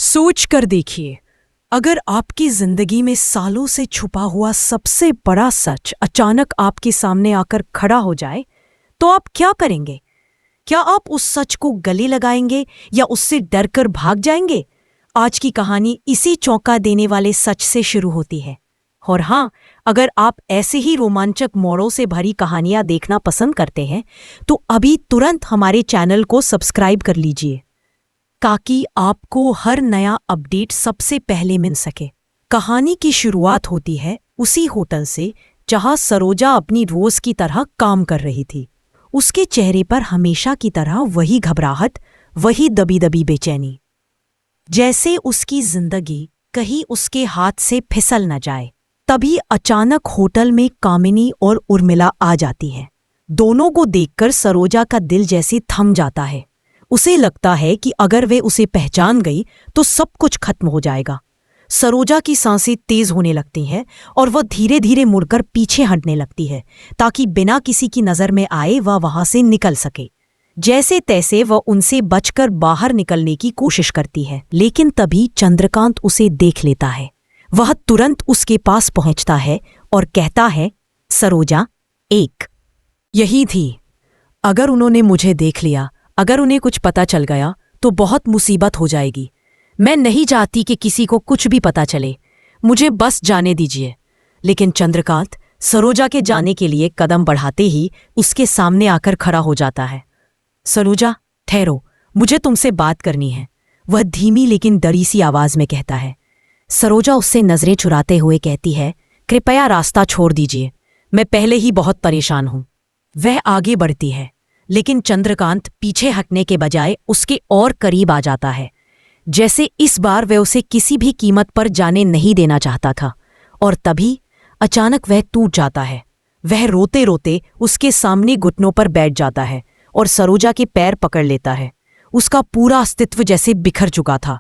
सोच कर देखिए, अगर आपकी जिंदगी में सालों से छुपा हुआ सबसे बड़ा सच अचानक आपके सामने आकर खड़ा हो जाए, तो आप क्या करेंगे? क्या आप उस सच को गले लगाएंगे या उससे डरकर भाग जाएंगे? आज की कहानी इसी चौंका देने वाले सच से शुरू होती है। और हाँ, अगर आप ऐसे ही रोमांचक मोड़ों से भरी कहानियां देखना पसंद करते हैं, तो अभी तुरंत हमारे चैनल को सब्सक्राइब कर लीजिए ताकि आपको हर नया अपडेट सबसे पहले मिल सके। कहानी की शुरुआत होती है उसी होटल से जहां सरोजा अपनी रोज की तरह काम कर रही थी। उसके चेहरे पर हमेशा की तरह वही घबराहट, वही दबी दबी बेचैनी, जैसे उसकी जिंदगी कहीं उसके हाथ से फिसल न जाए। तभी अचानक होटल में कामिनी और उर्मिला आ जाती हैं। दोनों को देखकर सरोजा का दिल जैसे थम जाता है। उसे लगता है कि अगर वे उसे पहचान गई तो सब कुछ खत्म हो जाएगा। सरोजा की सांसें तेज होने लगती हैं और वह धीरे धीरे मुड़कर पीछे हटने लगती है ताकि बिना किसी की नजर में आए वह वहां से निकल सके। जैसे तैसे वह उनसे बचकर बाहर निकलने की कोशिश करती है, लेकिन तभी चंद्रकांत उसे देख लेता है। वह तुरंत उसके पास पहुंचता है और कहता है, सरोजा, एक यही थी। अगर उन्होंने मुझे देख लिया, अगर उन्हें कुछ पता चल गया तो बहुत मुसीबत हो जाएगी। मैं नहीं चाहती कि किसी को कुछ भी पता चले। मुझे बस जाने दीजिए। लेकिन चंद्रकांत सरोजा के जाने के लिए कदम बढ़ाते ही उसके सामने आकर खड़ा हो जाता है। सरोजा, ठहरो, मुझे तुमसे बात करनी है, वह धीमी लेकिन डरी सी आवाज में कहता है। सरोजा उससे नजरें चुराते हुए कहती है, कृपया रास्ता छोड़ दीजिए, मैं पहले ही बहुत परेशान हूं। वह आगे बढ़ती है, लेकिन चंद्रकांत पीछे हटने के बजाय उसके और करीब आ जाता है, जैसे इस बार वह उसे किसी भी कीमत पर जाने नहीं देना चाहता था। और तभी अचानक वह टूट जाता है। वह रोते रोते उसके सामने घुटनों पर बैठ जाता है और सरोजा के पैर पकड़ लेता है। उसका पूरा अस्तित्व जैसे बिखर चुका था।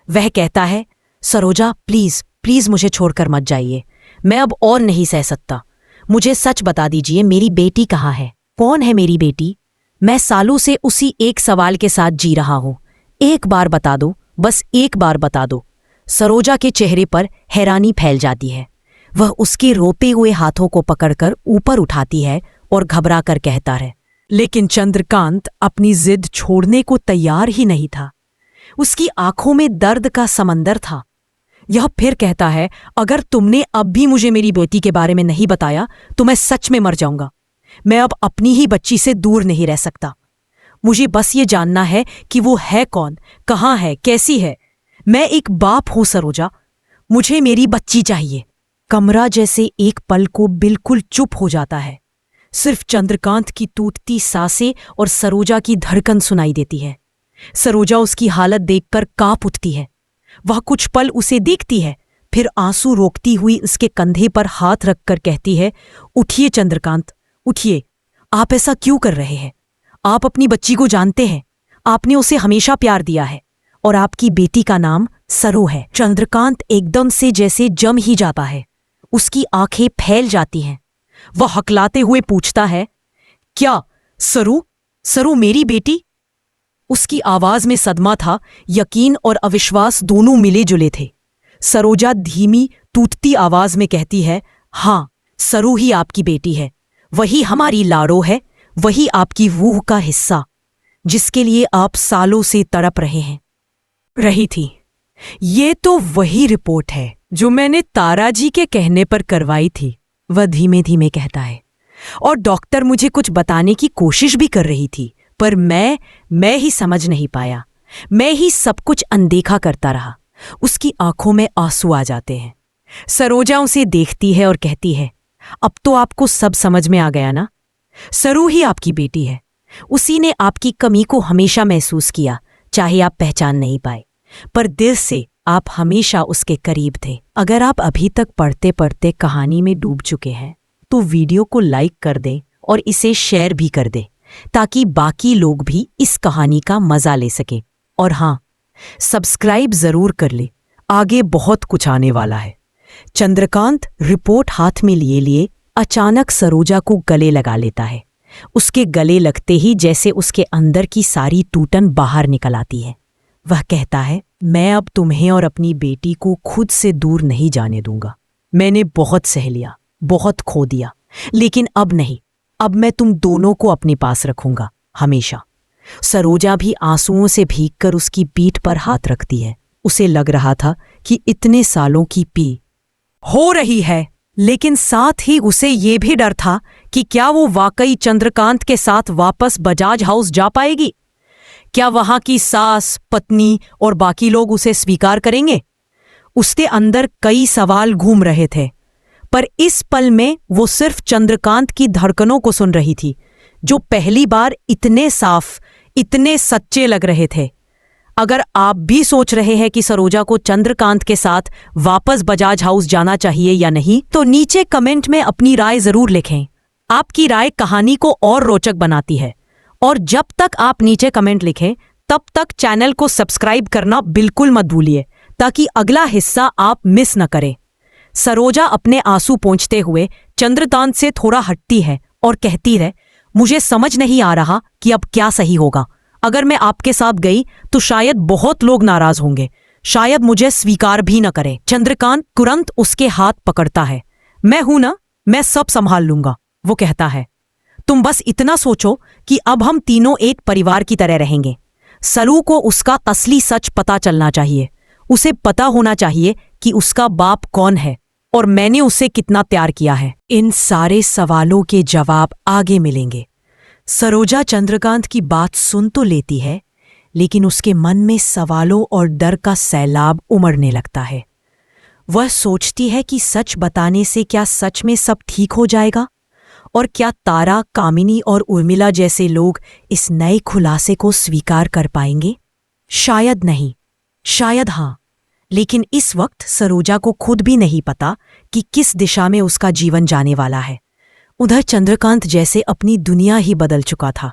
वह कहता है, सरोजा, प्लीज प्लीज मुझे छोड़कर मत जाइए। मैं अब और नहीं सह सकता। मुझे सच बता दीजिए, मेरी बेटी कहाँ है? कौन है मेरी बेटी? मैं सालों से उसी एक सवाल के साथ जी रहा हूं। एक बार बता दो, बस एक बार बता दो। सरोजा के चेहरे पर हैरानी फैल जाती है। वह उसके रोते हुए हाथों को पकड़कर ऊपर उठाती है और घबरा कर कहता है। लेकिन चंद्रकांत अपनी जिद छोड़ने को तैयार ही नहीं था। उसकी आंखों में दर्द का समंदर था। यह फिर कहता है, अगर तुमने अब भी मुझे मेरी बेटी के बारे में नहीं बताया तो मैं सच में मर जाऊंगा। मैं अब अपनी ही बच्ची से दूर नहीं रह सकता। मुझे बस ये जानना है कि वो है कौन, कहाँ है, कैसी है। मैं एक बाप हूं सरोजा, मुझे मेरी बच्ची चाहिए। कमरा जैसे एक पल को बिल्कुल चुप हो जाता है। सिर्फ चंद्रकांत की टूटती सांसें और सरोजा की धड़कन सुनाई देती है। सरोजा उसकी हालत देखकर कांप उठती है। वह कुछ पल उसे देखती है, फिर आंसू रोकती हुई उसके कंधे पर हाथ रखकर कहती है, उठिए चंद्रकांत, उठिए। आप ऐसा क्यों कर रहे हैं? आप अपनी बच्ची को जानते हैं। आपने उसे हमेशा प्यार दिया है और आपकी बेटी का नाम सरो है। चंद्रकांत एकदम से जैसे जम ही जाता है। उसकी आंखें फैल जाती हैं। वह हकलाते हुए पूछता है, क्या सरू? सरू मेरी बेटी? उसकी आवाज में सदमा था, यकीन और अविश्वास दोनों मिले जुले थे। सरोजा धीमी टूटती आवाज में कहती है, हाँ, सरू ही आपकी बेटी है। वही हमारी लाड़ो है, वही आपकी रूह का हिस्सा, जिसके लिए आप सालों से तड़प रही थी। ये तो वही रिपोर्ट है जो मैंने ताराजी के कहने पर करवाई थी, वह धीमे धीमे कहता है। और डॉक्टर मुझे कुछ बताने की कोशिश भी कर रही थी, पर मैं ही समझ नहीं पाया। मैं ही सब कुछ अनदेखा करता रहा। उसकी आंखों में आंसू आ जाते हैं। सरोजा उसे देखती है और कहती है, अब तो आपको सब समझ में आ गया ना? सरू ही आपकी बेटी है। उसी ने आपकी कमी को हमेशा महसूस किया, चाहे आप पहचान नहीं पाए, पर दिल से आप हमेशा उसके करीब थे। अगर आप अभी तक पढ़ते पढ़ते कहानी में डूब चुके हैं तो वीडियो को लाइक कर दें और इसे शेयर भी कर दें ताकि बाकी लोग भी इस कहानी का मजा ले सकें। और हाँ, सब्सक्राइब जरूर कर ले, आगे बहुत कुछ आने वाला है। चंद्रकांत रिपोर्ट हाथ में लिए लिए अचानक सरोजा को गले लगा लेता है। उसके गले लगते ही जैसे उसके अंदर की सारी टूटन बाहर निकल आती है। वह कहता है, मैं अब तुम्हें और अपनी बेटी को खुद से दूर नहीं जाने दूंगा। मैंने बहुत सह लिया, बहुत खो दिया, लेकिन अब नहीं। अब मैं तुम दोनों को अपने पास रखूंगा, हमेशा। सरोजा भी आंसुओं से भीगकर उसकी पीठ पर हाथ रखती है। उसे लग रहा था कि इतने सालों की पी हो रही है, लेकिन साथ ही उसे ये भी डर था कि क्या वो वाकई चंद्रकांत के साथ वापस बजाज हाउस जा पाएगी। क्या वहां की सास, पत्नी और बाकी लोग उसे स्वीकार करेंगे? उसके अंदर कई सवाल घूम रहे थे, पर इस पल में वो सिर्फ चंद्रकांत की धड़कनों को सुन रही थी, जो पहली बार इतने साफ, इतने सच्चे लग रहे थे। अगर आप भी सोच रहे हैं कि सरोजा को चंद्रकांत के साथ वापस बजाज हाउस जाना चाहिए या नहीं, तो नीचे कमेंट में अपनी राय जरूर लिखें। आपकी राय कहानी को और रोचक बनाती है। और जब तक आप नीचे कमेंट लिखें, तब तक चैनल को सब्सक्राइब करना बिल्कुल मत भूलिए, ताकि अगला हिस्सा आप मिस न करें। सरोजा अपने आंसू पोंछते हुए चंद्रकांत से थोड़ा हटती है और कहती है, मुझे समझ नहीं आ रहा कि अब क्या सही होगा। अगर मैं आपके साथ गई तो शायद बहुत लोग नाराज होंगे, शायद मुझे स्वीकार भी न करें। चंद्रकांत तुरंत उसके हाथ पकड़ता है। मैं हूं ना, मैं सब संभाल लूंगा, वो कहता है। तुम बस इतना सोचो कि अब हम तीनों एक परिवार की तरह रहेंगे। सरू को उसका असली सच पता चलना चाहिए। उसे पता होना चाहिए कि उसका बाप कौन है और मैंने उसे कितना प्यार किया है। इन सारे सवालों के जवाब आगे मिलेंगे। सरोजा चंद्रकांत की बात सुन तो लेती है, लेकिन उसके मन में सवालों और डर का सैलाब उमड़ने लगता है। वह सोचती है कि सच बताने से क्या सच में सब ठीक हो जाएगा, और क्या तारा, कामिनी और उर्मिला जैसे लोग इस नए खुलासे को स्वीकार कर पाएंगे? शायद नहीं, शायद हाँ। लेकिन इस वक्त सरोजा को खुद भी नहीं पता कि किस दिशा में उसका जीवन जाने वाला है। उधर चंद्रकांत जैसे अपनी दुनिया ही बदल चुका था।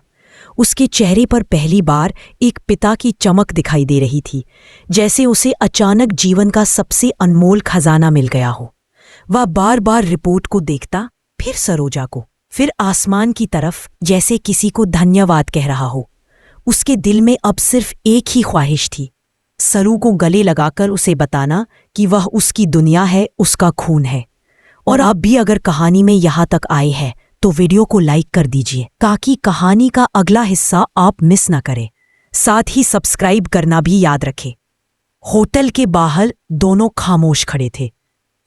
उसके चेहरे पर पहली बार एक पिता की चमक दिखाई दे रही थी, जैसे उसे अचानक जीवन का सबसे अनमोल खजाना मिल गया हो। वह बार बार रिपोर्ट को देखता, फिर सरोजा को, फिर आसमान की तरफ, जैसे किसी को धन्यवाद कह रहा हो। उसके दिल में अब सिर्फ एक ही ख्वाहिश थी, सरू को गले लगाकर उसे बताना कि वह उसकी दुनिया है, उसका खून है। और आप भी अगर कहानी में यहाँ तक आए हैं तो वीडियो को लाइक कर दीजिए, ताकि कहानी का अगला हिस्सा आप मिस ना करें। साथ ही सब्सक्राइब करना भी याद रखें। होटल के बाहर दोनों खामोश खड़े थे।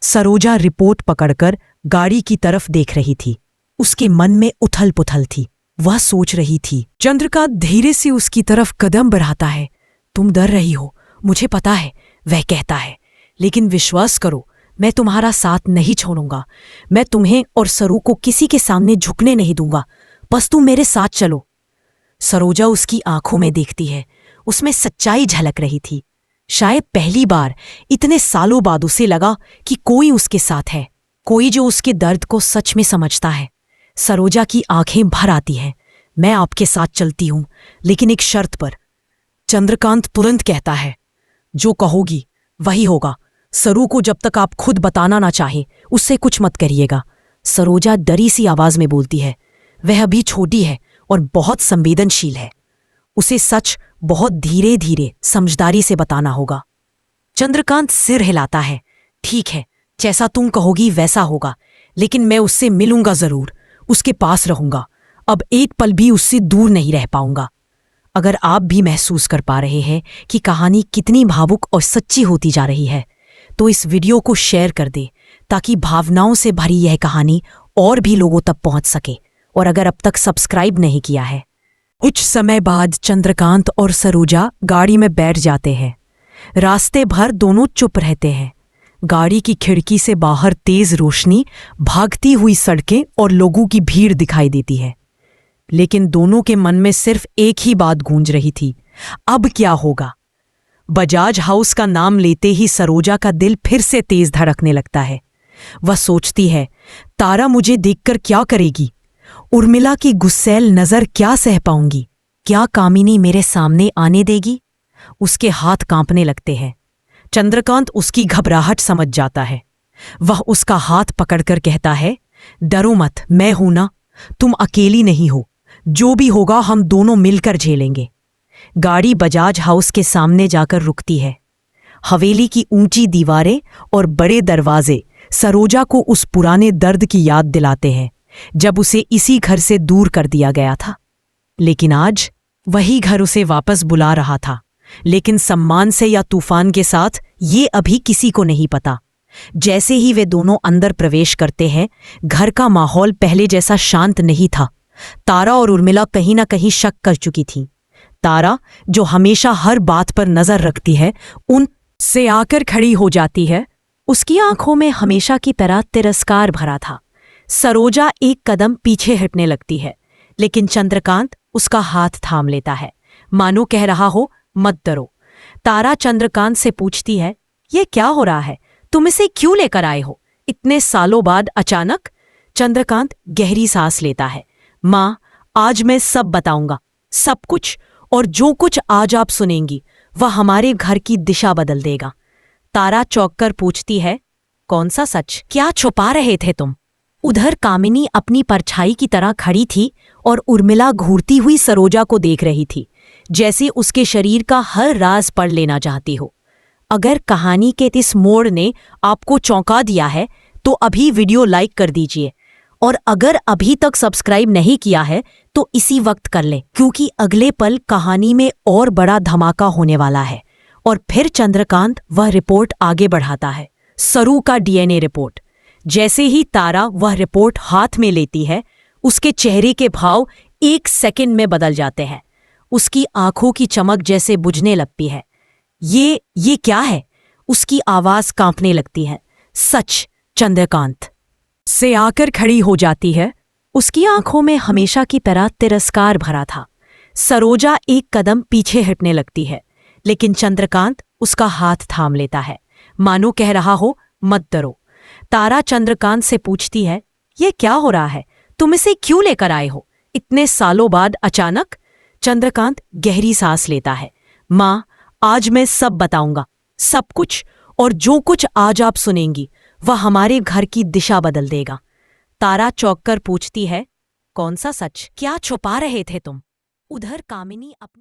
सरोजा रिपोर्ट पकड़कर गाड़ी की तरफ देख रही थी। उसके मन में उथल पुथल थी। वह सोच रही थी। चंद्रकांत धीरे से उसकी तरफ कदम बढ़ाता है। तुम डर रही हो, मुझे पता है, वह कहता है, लेकिन विश्वास करो, मैं तुम्हारा साथ नहीं छोड़ूंगा। मैं तुम्हें और सरू को किसी के सामने झुकने नहीं दूंगा। बस तुम मेरे साथ चलो। सरोजा उसकी आंखों में देखती है। उसमें सच्चाई झलक रही थी। शायद पहली बार इतने सालों बाद उसे लगा कि कोई उसके साथ है, कोई जो उसके दर्द को सच में समझता है। सरोजा की आंखें भर आती हैं। मैं आपके साथ चलती हूं, लेकिन एक शर्त पर। चंद्रकांत तुरंत कहता है, जो कहोगी वही होगा। सरू को जब तक आप खुद बताना ना चाहे, उससे कुछ मत करिएगा। सरोजा डरी सी आवाज में बोलती है। वह अभी छोटी है और बहुत संवेदनशील है। उसे सच बहुत धीरे धीरे, समझदारी से बताना होगा। चंद्रकांत सिर हिलाता है। ठीक है, जैसा तुम कहोगी वैसा होगा, लेकिन मैं उससे मिलूंगा जरूर, उसके पास रहूंगा। अब एक पल भी उससे दूर नहीं रह पाऊंगा। अगर आप भी महसूस कर पा रहे हैं कि कहानी कितनी भावुक और सच्ची होती जा रही है, तो इस वीडियो को शेयर कर दे, ताकि भावनाओं से भरी यह कहानी और भी लोगों तक पहुंच सके। और अगर अब तक सब्सक्राइब नहीं किया है। कुछ समय बाद चंद्रकांत और सरोजा गाड़ी में बैठ जाते हैं। रास्ते भर दोनों चुप रहते हैं। गाड़ी की खिड़की से बाहर तेज रोशनी, भागती हुई सड़कें और लोगों की भीड़ दिखाई देती है। लेकिन दोनों के मन में सिर्फ एक ही बात गूंज रही थी, अब क्या होगा। बजाज हाउस का नाम लेते ही सरोजा का दिल फिर से तेज धड़कने लगता है। वह सोचती है, तारा मुझे देखकर क्या करेगी? उर्मिला की गुस्सैल नजर क्या सह पाऊंगी? क्या कामिनी मेरे सामने आने देगी? उसके हाथ कांपने लगते हैं। चंद्रकांत उसकी घबराहट समझ जाता है। वह उसका हाथ पकड़कर कहता है, डरो मत, मैं हूं ना, तुम अकेली नहीं हो। जो भी होगा हम दोनों मिलकर झेलेंगे। गाड़ी बजाज हाउस के सामने जाकर रुकती है। हवेली की ऊंची दीवारें और बड़े दरवाजे सरोजा को उस पुराने दर्द की याद दिलाते हैं जब उसे इसी घर से दूर कर दिया गया था। लेकिन आज वही घर उसे वापस बुला रहा था, लेकिन सम्मान से या तूफान के साथ, ये अभी किसी को नहीं पता। जैसे ही वे दोनों अंदर प्रवेश करते हैं, घर का माहौल पहले जैसा शांत नहीं था। तारा और उर्मिला कहीं ना कहीं शक कर चुकी थीं। तारा, जो हमेशा हर बात पर नजर रखती है, उन से आकर खड़ी हो जाती है। उसकी आंखों में हमेशा की तरह तिरस्कार भरा था। सरोजा एक कदम पीछे हटने लगती है, लेकिन चंद्रकांत उसका हाथ थाम लेता है, मानो कह रहा हो, मत डरो। तारा चंद्रकांत से पूछती है, ये क्या हो रहा है? तुम इसे क्यों लेकर आए हो इतने सालों बाद अचानक? चंद्रकांत गहरी सांस लेता है। मां, आज मैं सब बताऊंगा, सब कुछ, और जो कुछ आज आप सुनेंगी वह हमारे घर की दिशा बदल देगा। तारा चौंककर पूछती है, कौन सा सच? क्या छुपा रहे थे तुम? उधर कामिनी अपनी परछाई की तरह खड़ी थी और उर्मिला घूरती हुई सरोजा को देख रही थी, जैसे उसके शरीर का हर राज पढ़ लेना चाहती हो। अगर कहानी के इस मोड़ ने आपको चौंका दिया है तो अभी वीडियो लाइक कर दीजिए, और अगर अभी तक सब्सक्राइब नहीं किया है तो इसी वक्त कर लें, क्योंकि अगले पल कहानी में और बड़ा धमाका होने वाला है। और फिर चंद्रकांत वह रिपोर्ट आगे बढ़ाता है, सरू का डीएनए रिपोर्ट। जैसे ही तारा वह रिपोर्ट हाथ में लेती है, उसके चेहरे के भाव एक सेकंड में बदल जाते हैं। उसकी आंखों की चमक जैसे बुझने लगती है। ये क्या है? उसकी आवाज कांपने लगती है। सच चंद्रकांत से आकर खड़ी हो जाती है। उसकी आंखों में हमेशा की तरह तिरस्कार भरा था। सरोजा एक कदम पीछे हटने लगती है, लेकिन चंद्रकांत उसका हाथ थाम लेता है, मानो कह रहा हो, मत डरो। तारा चंद्रकांत से पूछती है, ये क्या हो रहा है? तुम इसे क्यों लेकर आए हो इतने सालों बाद अचानक? चंद्रकांत गहरी सांस लेता है। मां, आज मैं सब बताऊंगा, सब कुछ, और जो कुछ आज आप सुनेंगी वह हमारे घर की दिशा बदल देगा। तारा चौंककर पूछती है, कौन सा सच? क्या छुपा रहे थे तुम? उधर कामिनी अपनी